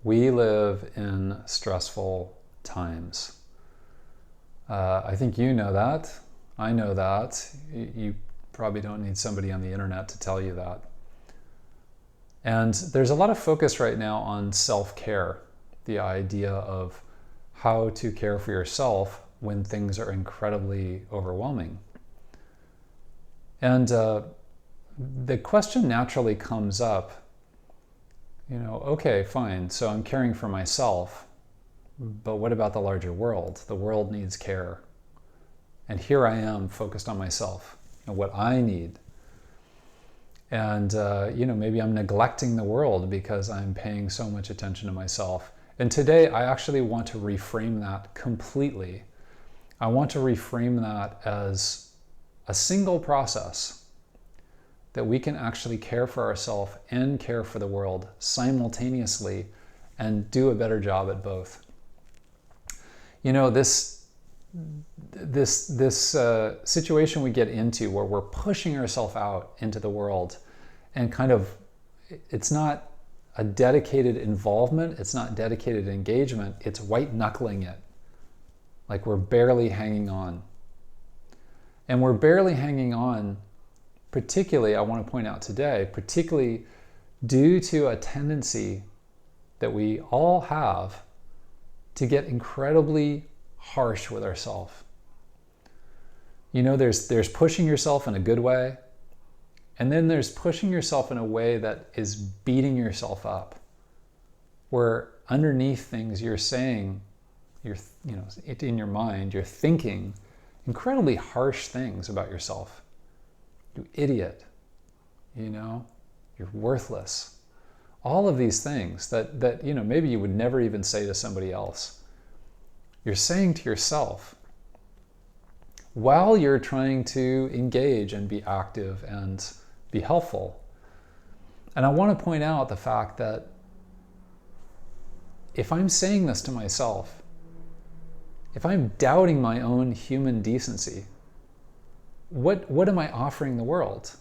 We live in stressful times. I think you know that. I know that. You probably don't need somebody on the internet to tell you that. And there's a lot of focus right now on self-care, the idea of how to care for yourself when things are incredibly overwhelming. And the question naturally comes up, okay, fine, so I'm caring for myself, but what about the larger world? The world needs care. And here I am focused on myself and what I need. And, maybe I'm neglecting the world because I'm paying so much attention to myself. And today I actually want to reframe that completely. I want to reframe that as a single process that we can actually care for ourselves and care for the world simultaneously and do a better job at both. This situation we get into where we're pushing ourselves out into the world and it's not a dedicated involvement, it's not dedicated engagement, it's white knuckling it. Like we're barely hanging on. And we're barely hanging on, particularly, I want to point out today, particularly due to a tendency that we all have to get incredibly harsh with ourselves. There's pushing yourself in a good way, and then there's pushing yourself in a way that is beating yourself up, where underneath things you're saying, in your mind, you're thinking incredibly harsh things about yourself. You idiot, you're worthless. All of these things that maybe you would never even say to somebody else. You're saying to yourself while you're trying to engage and be active and be helpful. And I want to point out the fact that if I'm saying this to myself, if I'm doubting my own human decency, what am I offering the world?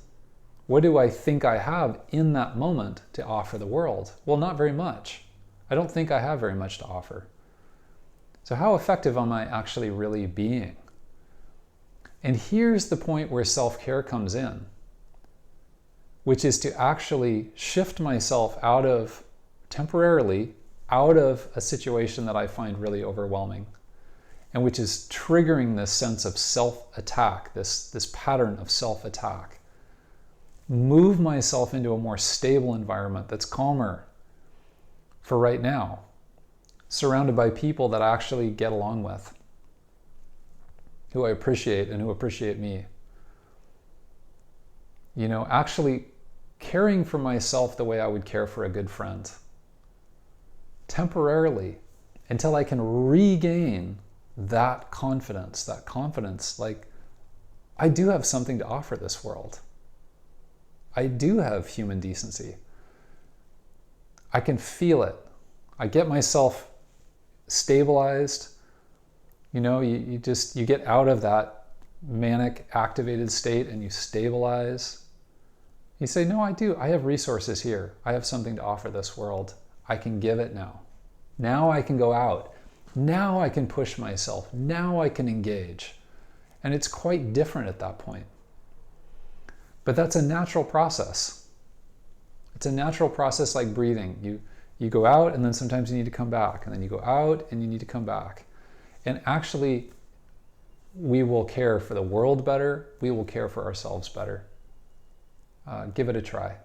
What do I think I have in that moment to offer the world? Well, not very much. I don't think I have very much to offer. So how effective am I actually really being? And here's the point where self-care comes in, which is to actually shift myself temporarily out of a situation that I find really overwhelming, and which is triggering this sense of self-attack, this pattern of self-attack. Move myself into a more stable environment that's calmer for right now, surrounded by people that I actually get along with, who I appreciate and who appreciate me. Actually caring for myself the way I would care for a good friend, temporarily, until I can regain that confidence, like I do have something to offer this world. I do have human decency. I can feel it. I get myself stabilized. You get out of that manic activated state and you stabilize. You say, no, I do. I have resources here. I have something to offer this world. I can give it now. Now I can go out. Now I can push myself. Now I can engage. And it's quite different at that point. But that's a natural process. It's a natural process like breathing. You go out and then sometimes you need to come back. And then you go out and you need to come back. And actually, we will care for the world better. We will care for ourselves better. Give it a try.